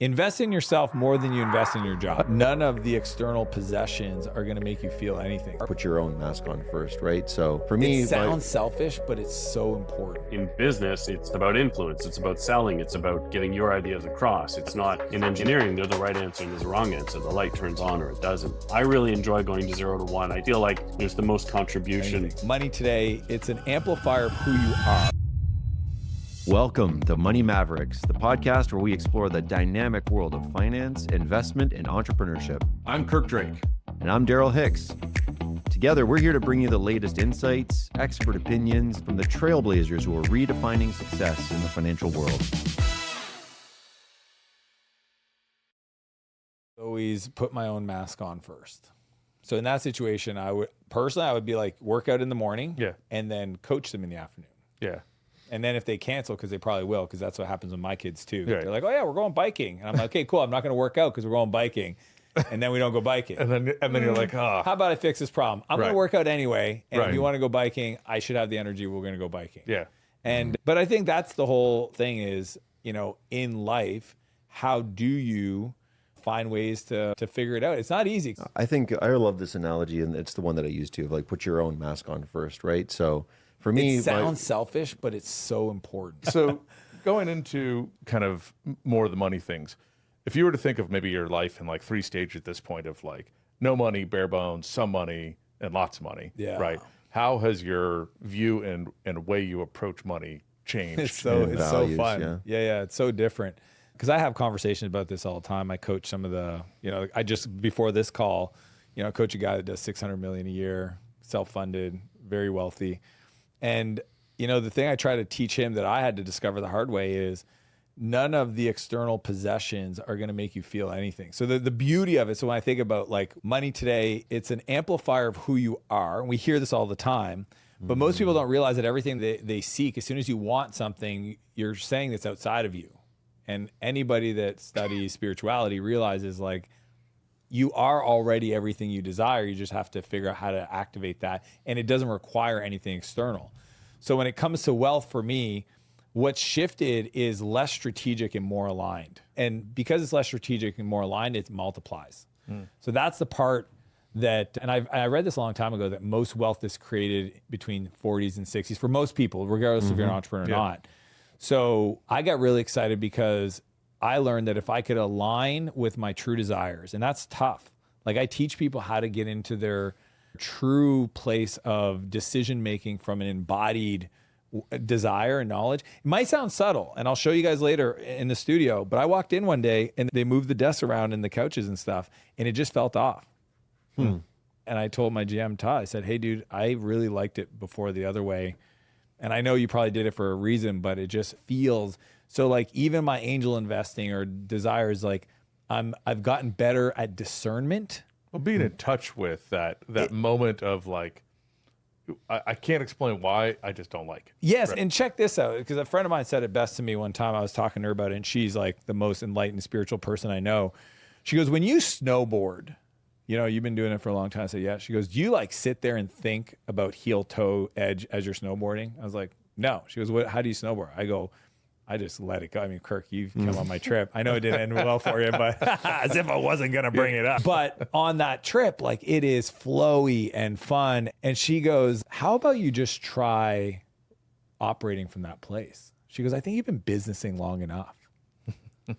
Invest in yourself more than you invest in your job. None of the external possessions are going to make you feel anything. Put your own mask on first, right? So for me, it sounds selfish, but it's so important. In business, it's about influence. It's about selling. It's about getting your ideas across. It's not in engineering. There's a right answer and there's a wrong answer. The light turns on or it doesn't. I really enjoy going to 0 to 1. I feel like there's the most contribution. Money today, it's an amplifier of who you are. Welcome to Money Mavericks, the podcast where we explore the dynamic world of finance, investment, and entrepreneurship. I'm Kirk Drake. And I'm Daryl Hicks. Together, we're here to bring you the latest insights, expert opinions from the trailblazers who are redefining success in the financial world. Always put my own mask on first. So in that situation, I would be like, work out in the morning and then coach them in the afternoon. Yeah. And then if they cancel, because they probably will, because that's what happens with my kids too. Yeah. They're like, oh yeah, we're going biking. And I'm like, okay, cool. I'm not going to work out because we're going biking. And then we don't go biking. and then you're like, oh. How about I fix this problem? I'm going to work out anyway. And if you want to go biking, I should have the energy. We're going to go biking. Yeah. But I think that's the whole thing is, in life, how do you find ways to figure it out? It's not easy. I think I love this analogy, and it's the one that I use too, of like put your own mask on first, right? So for me, it sounds selfish, but it's so important. So going into kind of more of the money things, if you were to think of maybe your life in like 3 stages at this point of like no money, bare bones, some money, and lots of money, right? How has your view and way you approach money changed? It's so fun. Yeah, it's so different. Because I have conversations about this all the time. I coach some of the, I just, before this call, coach a guy that does $600 million a year, self-funded, very wealthy. And, the thing I try to teach him that I had to discover the hard way is none of the external possessions are going to make you feel anything. So the beauty of it, so when I think about like money today, it's an amplifier of who you are. And we hear this all the time, but most people don't realize that everything they seek, as soon as you want something, you're saying that's outside of you. And anybody that studies spirituality realizes like you are already everything you desire. You just have to figure out how to activate that. And it doesn't require anything external. So when it comes to wealth for me, what's shifted is less strategic and more aligned. And because it's less strategic and more aligned, it multiplies. So that's the part that, and I read this a long time ago, that most wealth is created between 40s and 60s for most people, regardless if you're an entrepreneur or not. So I got really excited because I learned that if I could align with my true desires, and that's tough. Like I teach people how to get into their true place of decision-making from an embodied desire and knowledge. It might sound subtle, and I'll show you guys later in the studio, but I walked in one day and they moved the desks around and the couches and stuff, and it just felt off. And I told my GM, Todd, I said, hey dude, I really liked it before the other way. And I know you probably did it for a reason, but it just feels so like even my angel investing or desires, like I've gotten better at discernment. Well, being in touch with that moment of like, I can't explain why, I just don't like it. Yes, right. And check this out, because a friend of mine said it best to me one time. I was talking to her about it, and she's like the most enlightened spiritual person I know. She goes, when you snowboard, you've been doing it for a long time. I said, yeah. She goes, do you like sit there and think about heel, toe, edge as you're snowboarding? I was like, no. She goes, how do you snowboard? I go, I just let it go. I mean, Kirk, you've come on my trip. I know it didn't end well for you, but as if I wasn't going to bring it up. But on that trip, like it is flowy and fun. And she goes, how about you just try operating from that place? She goes, I think you've been businessing long enough.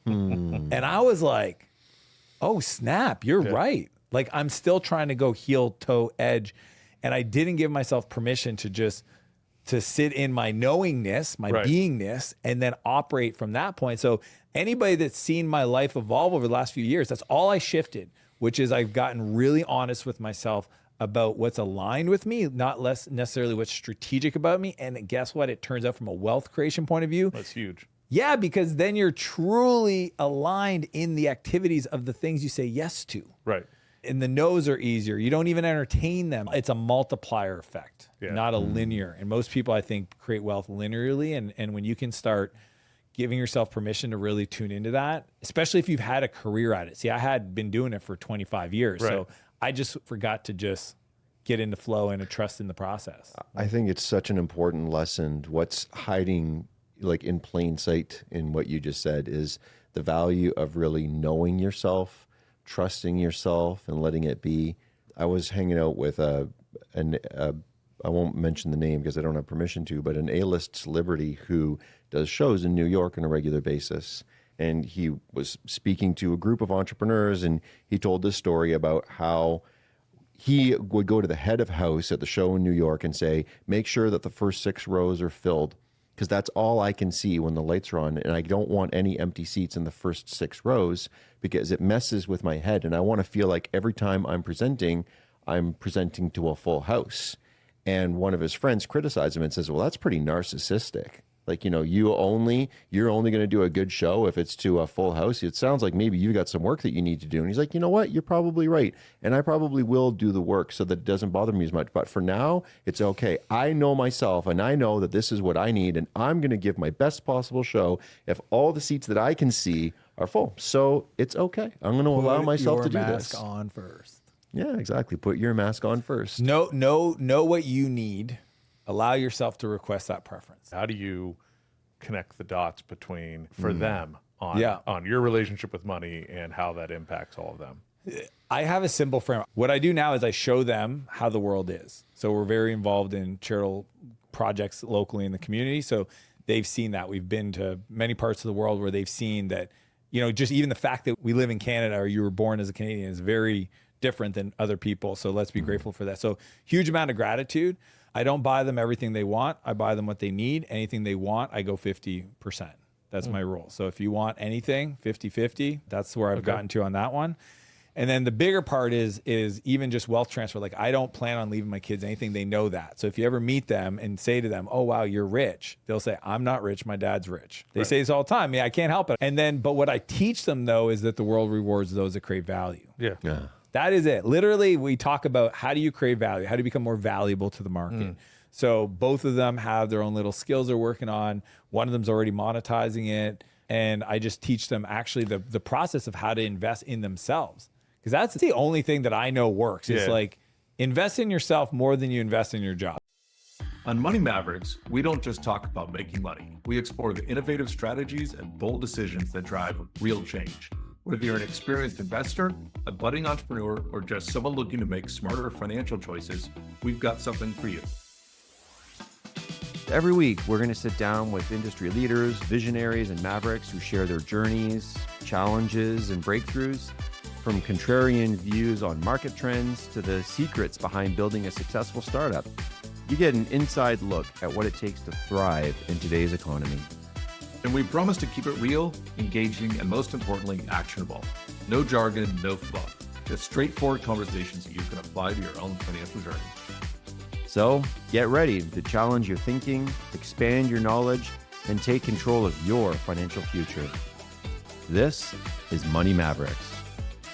And I was like, oh, snap, you're right. Like I'm still trying to go heel, toe, edge. And I didn't give myself permission to sit in my knowingness, my beingness, and then operate from that point. So anybody that's seen my life evolve over the last few years, that's all I shifted, which is I've gotten really honest with myself about what's aligned with me, not less necessarily what's strategic about me. And guess what? It turns out from a wealth creation point of view. That's huge. Yeah, because then you're truly aligned in the activities of the things you say yes to. Right. And the no's are easier. You don't even entertain them. It's a multiplier effect, not a linear. And most people, I think, create wealth linearly. And when you can start giving yourself permission to really tune into that, especially if you've had a career at it. See, I had been doing it for 25 years. So I just forgot to just get into flow and to trust in the process. I think it's such an important lesson. What's hiding like in plain sight in what you just said is the value of really knowing yourself, trusting yourself, and letting it be. I was hanging out with I won't mention the name because I don't have permission to, but an A-list celebrity who does shows in New York on a regular basis. And he was speaking to a group of entrepreneurs, and he told this story about how he would go to the head of house at the show in New York and say, make sure that the first 6 rows are filled, because that's all I can see when the lights are on. And I don't want any empty seats in the first 6 rows because it messes with my head. And I want to feel like every time I'm presenting to a full house. And one of his friends criticized him and says, well, that's pretty narcissistic. Like, you're only going to do a good show if it's to a full house. It sounds like maybe you got some work that you need to do. And he's like, you know what? You're probably right. And I probably will do the work so that it doesn't bother me as much. But for now, it's okay. I know myself, and I know that this is what I need. And I'm going to give my best possible show if all the seats that I can see are full. So it's okay. I'm going to allow myself to do this. Put your mask on first. Yeah, exactly. Put your mask on first. Know what you need. Allow yourself to request that preference. How do you connect the dots between, for them, on your relationship with money and how that impacts all of them? I have a simple frame. What I do now is I show them how the world is. So we're very involved in charitable projects locally in the community. So they've seen that. We've been to many parts of the world where they've seen that, just even the fact that we live in Canada or you were born as a Canadian is very different than other people. So let's be grateful for that. So huge amount of gratitude. I don't buy them everything they want. I buy them what they need. Anything they want, I go 50%. That's my rule. So if you want anything, 50-50, that's where I've gotten to on that one. And then the bigger part is even just wealth transfer. Like, I don't plan on leaving my kids anything. They know that. So if you ever meet them and say to them, oh, wow, you're rich, they'll say, I'm not rich. My dad's rich. They say this all the time. Yeah, I can't help it. And then, but what I teach them, though, is that the world rewards those that create value. Yeah. That is it. Literally, we talk about how do you create value? How do you become more valuable to the market? So both of them have their own little skills they're working on. One of them's already monetizing it. And I just teach them actually the process of how to invest in themselves. Because that's the only thing that I know works. It's like, invest in yourself more than you invest in your job. On Money Mavericks, we don't just talk about making money. We explore the innovative strategies and bold decisions that drive real change. Whether you're an experienced investor, a budding entrepreneur, or just someone looking to make smarter financial choices, we've got something for you. Every week, we're going to sit down with industry leaders, visionaries, and mavericks who share their journeys, challenges, and breakthroughs, from contrarian views on market trends to the secrets behind building a successful startup. You get an inside look at what it takes to thrive in today's economy. And we promise to keep it real, engaging, and most importantly, actionable. No jargon, no fluff. Just straightforward conversations that you can apply to your own financial journey. So get ready to challenge your thinking, expand your knowledge, and take control of your financial future. This is Money Mavericks,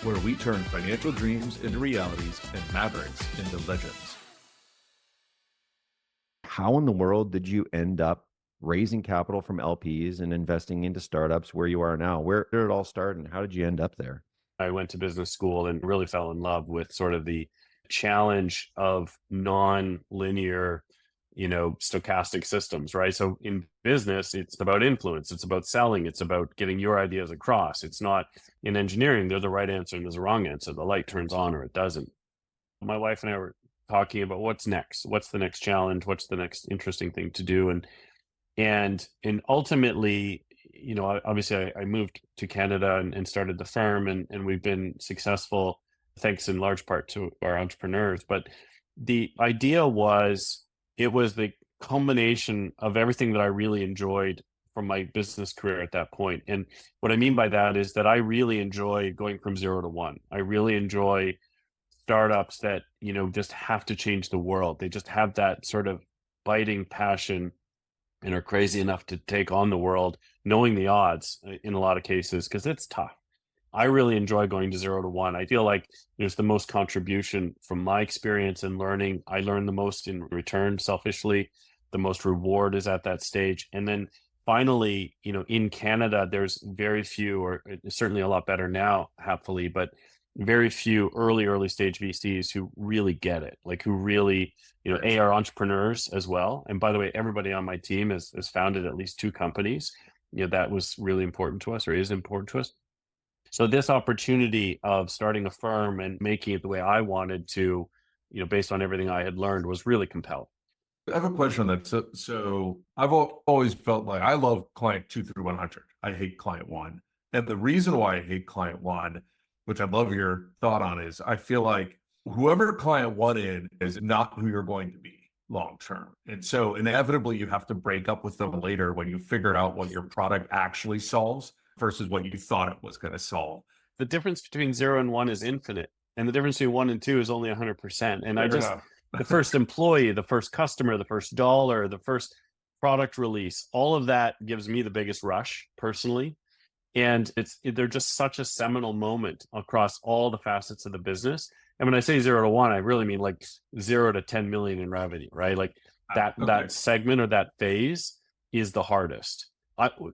where we turn financial dreams into realities and mavericks into legends. How in the world did you end up raising capital from LPs and investing into startups where you are now? Where did it all start and how did you end up there? I went to business school and really fell in love with sort of the challenge of non-linear, stochastic systems, right? So in business, it's about influence, it's about selling, it's about getting your ideas across. It's not in engineering, there's a right answer and there's a wrong answer. The light turns on or it doesn't. My wife and I were talking about what's next, what's the next challenge, what's the next interesting thing to do. And ultimately, obviously I moved to Canada and started the firm and we've been successful thanks in large part to our entrepreneurs. But the idea was, it was the culmination of everything that I really enjoyed from my business career at that point. And what I mean by that is that I really enjoy going from 0 to 1. I really enjoy startups that, just have to change the world. They just have that sort of biting passion and are crazy enough to take on the world, knowing the odds in a lot of cases, because it's tough. I really enjoy going to 0 to 1. I feel like there's the most contribution from my experience and learning. I learn the most in return, selfishly. The most reward is at that stage. And then finally, in Canada, there's very few, or certainly a lot better now, happily, but very few early stage VCs who really get it, like who really, are entrepreneurs as well. And by the way, everybody on my team has founded at least 2 companies. that was really important to us, or is important to us. So this opportunity of starting a firm and making it the way I wanted to, based on everything I had learned, was really compelling. I have a question on that. So I've always felt like I love client 2 through 100. I hate client 1. And the reason why I hate client 1, which I'd love your thought on, is I feel like whoever client 1 is not who you're going to be long term. And so inevitably you have to break up with them later when you figure out what your product actually solves versus what you thought it was going to solve. The difference between 0 and 1 is infinite. And the difference between 1 and 2 is only 100%. And the first employee, the first customer, the first dollar, the first product release, all of that gives me the biggest rush personally. And they're just such a seminal moment across all the facets of the business. And when I say 0 to 1, I really mean like 0 to 10 million in revenue, right? Like that segment or that phase is the hardest.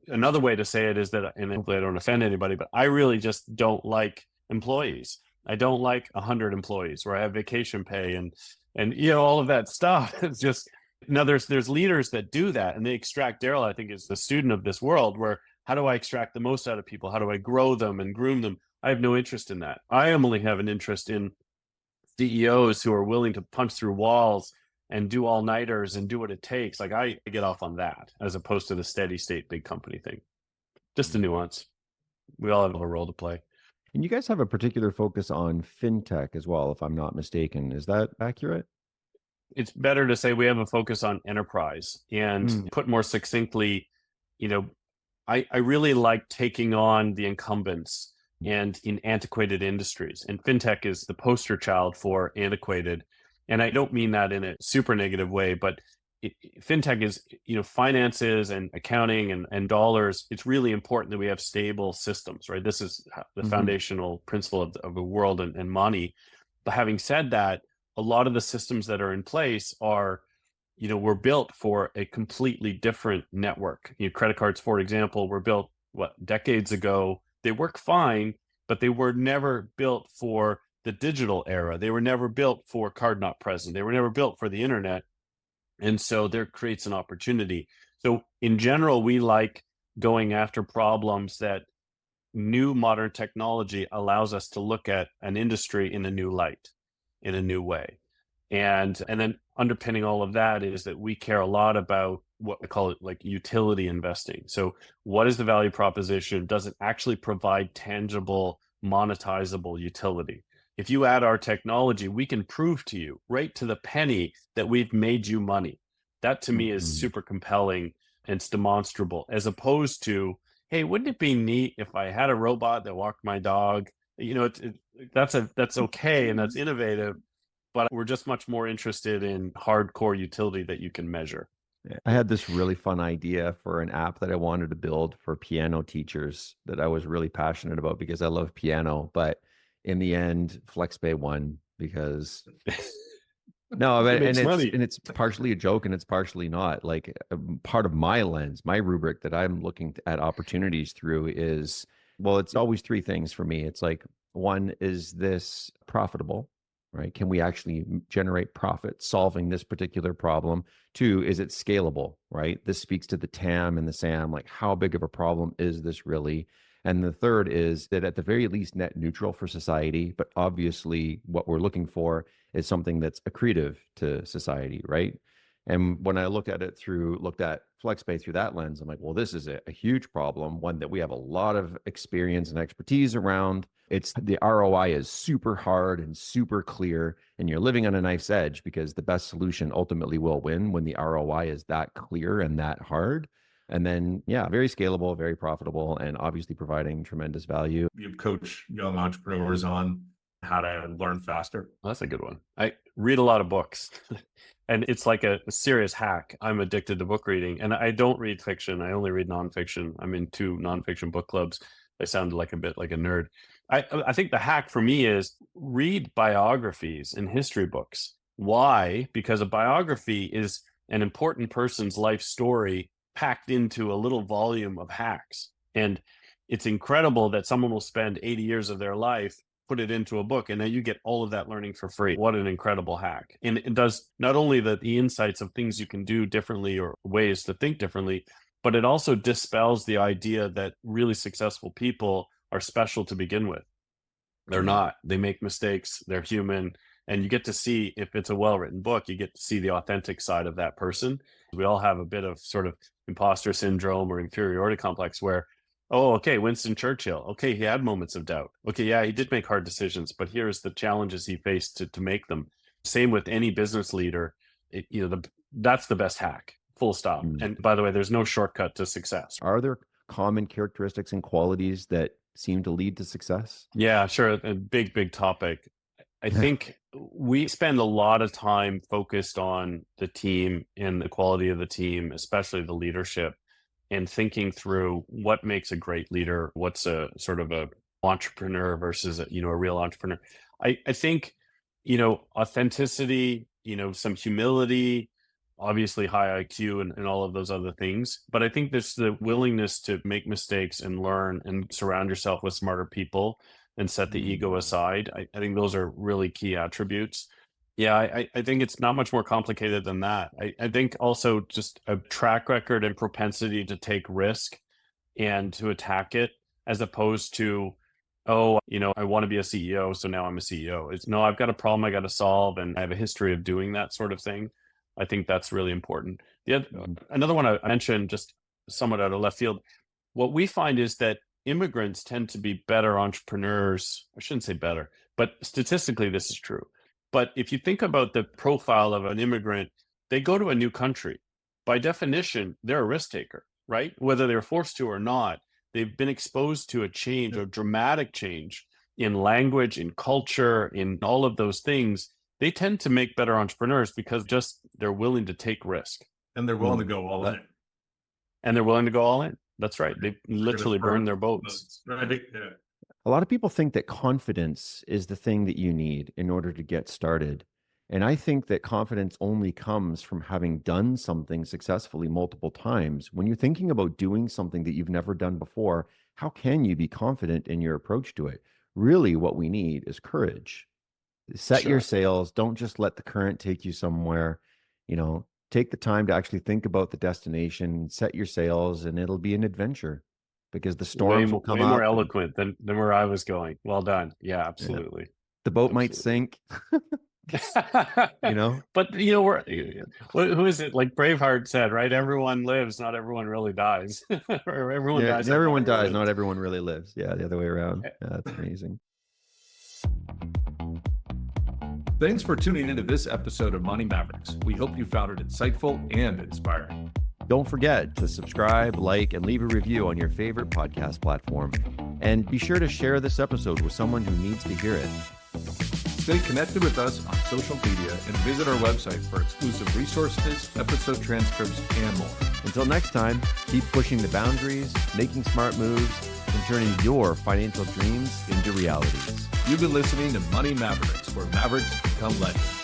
Another way to say it is that, and hopefully I don't offend anybody, but I really just don't like employees. I don't like 100 employees where I have vacation pay and all of that stuff. It's just, now there's leaders that do that, and they extract. Daryl, I think, is the student of this world where, how do I extract the most out of people? How do I grow them and groom them? I have no interest in that. I only have an interest in CEOs who are willing to punch through walls and do all-nighters and do what it takes. Like, I get off on that as opposed to the steady state big company thing. Just a nuance. We all have a role to play. And you guys have a particular focus on fintech as well, if I'm not mistaken. Is that accurate? It's better to say we have a focus on enterprise. And put more succinctly, I really like taking on the incumbents and in antiquated industries. And fintech is the poster child for antiquated. And I don't mean that in a super negative way, but fintech is, finances and accounting and dollars. It's really important that we have stable systems, right? This is the foundational principle of the world and money. But having said that, a lot of the systems that are in place are, were built for a completely different network. Credit cards, for example, were built, decades ago. They work fine, but they were never built for the digital era. They were never built for card not present. They were never built for the internet. And so there creates an opportunity. So in general, we like going after problems that new modern technology allows us to look at an industry in a new light, in a new way. And then underpinning all of that is that we care a lot about what we call it, like utility investing. So what is the value proposition? Does it actually provide tangible, monetizable utility? If you add our technology, we can prove to you right to the penny that we've made you money. That to me is super compelling and it's demonstrable, as opposed to, hey, wouldn't it be neat if I had a robot that walked my dog? That's okay and that's innovative, but we're just much more interested in hardcore utility that you can measure. I had this really fun idea for an app that I wanted to build for piano teachers that I was really passionate about because I love piano. But in the end, FlexPay won because no, but it's partially a joke and it's partially not. Like, part of my lens, my rubric that I'm looking at opportunities through is, well, it's always three things for me. It's like, one, is this profitable? Right? Can we actually generate profit solving this particular problem? Two, is it scalable? Right? This speaks to the TAM and the SAM. Like, how big of a problem is this really? And the third is that at the very least net neutral for society, but obviously what we're looking for is something that's accretive to society, right? And when I looked at FlexPay through that lens, I'm like, well, this is a huge problem, one that we have a lot of experience and expertise around. It's the ROI is super hard and super clear, and you're living on a knife's edge because the best solution ultimately will win when the ROI is that clear and that hard. And then, yeah, very scalable, very profitable, and obviously providing tremendous value. You coach young entrepreneurs on how to learn faster. Well, that's a good one. I read a lot of books and it's like a serious hack. I'm addicted to book reading, and I don't read fiction. I only read nonfiction. I'm in 2 nonfiction book clubs. I sounded like a bit like a nerd. I think the hack for me is read biographies and history books. Why? Because a biography is an important person's life story packed into a little volume of hacks. And it's incredible that someone will spend 80 years of their life, put it into a book, and then you get all of that learning for free. What an incredible hack. And it does not only the insights of things you can do differently or ways to think differently, but it also dispels the idea that really successful people are special to begin with. They're not. They make mistakes. They're human. And you get to see, if it's a well-written book, you get to see the authentic side of that person. We all have a bit of sort of imposter syndrome or inferiority complex where, oh, okay, Winston Churchill. Okay, he had moments of doubt. Okay, yeah, he did make hard decisions, but here's the challenges he faced to make them. Same with any business leader. That's the best hack, full stop. And by the way, there's no shortcut to success. Are there common characteristics and qualities that seem to lead to success? Yeah, sure. A big topic. I think we spend a lot of time focused on the team and the quality of the team, especially the leadership, and thinking through what makes a great leader, what's a sort of a entrepreneur versus a real entrepreneur. I think, authenticity, some humility, obviously high IQ and all of those other things. But I think there's the willingness to make mistakes and learn and surround yourself with smarter people and set the ego aside. I think those are really key attributes. Yeah, I think it's not much more complicated than that. I think also just a track record and propensity to take risk and to attack it, as opposed to, I want to be a CEO, so now I'm a CEO. It's no, I've got a problem I got to solve, and I have a history of doing that sort of thing. I think that's really important. Another one I mentioned, just somewhat out of left field, what we find is that immigrants tend to be better entrepreneurs. I shouldn't say better, but statistically this is true. But if you think about the profile of an immigrant, they go to a new country. By definition, they're a risk taker, right? Whether they're forced to or not, they've been exposed to a change, a dramatic change in language, in culture, in all of those things. They tend to make better entrepreneurs because just they're willing to take risk. And they're willing to go all in. And they're willing to go all in. That's right. They literally burn their boats. A lot of people think that confidence is the thing that you need in order to get started. And I think that confidence only comes from having done something successfully multiple times. When you're thinking about doing something that you've never done before, how can you be confident in your approach to it? Really, what we need is courage. Set your sails. Don't just let the current take you somewhere. Take the time to actually think about the destination, set your sails, and it'll be an adventure, because the storms will come up. Way more eloquent than where I was going. Well done. Yeah, absolutely. Yeah. The boat might sink. But who is it? Like Braveheart said, right? Everyone lives, not everyone really dies. Or everyone dies. Everyone dies, not everyone really lives. Yeah, the other way around. Yeah, that's amazing. Thanks for tuning into this episode of Money Mavericks. We hope you found it insightful and inspiring. Don't forget to subscribe, like, and leave a review on your favorite podcast platform. And be sure to share this episode with someone who needs to hear it. Stay connected with us on social media and visit our website for exclusive resources, episode transcripts, and more. Until next time, keep pushing the boundaries, making smart moves, and turning your financial dreams into realities. You've been listening to Money Mavericks, where Mavericks become legends.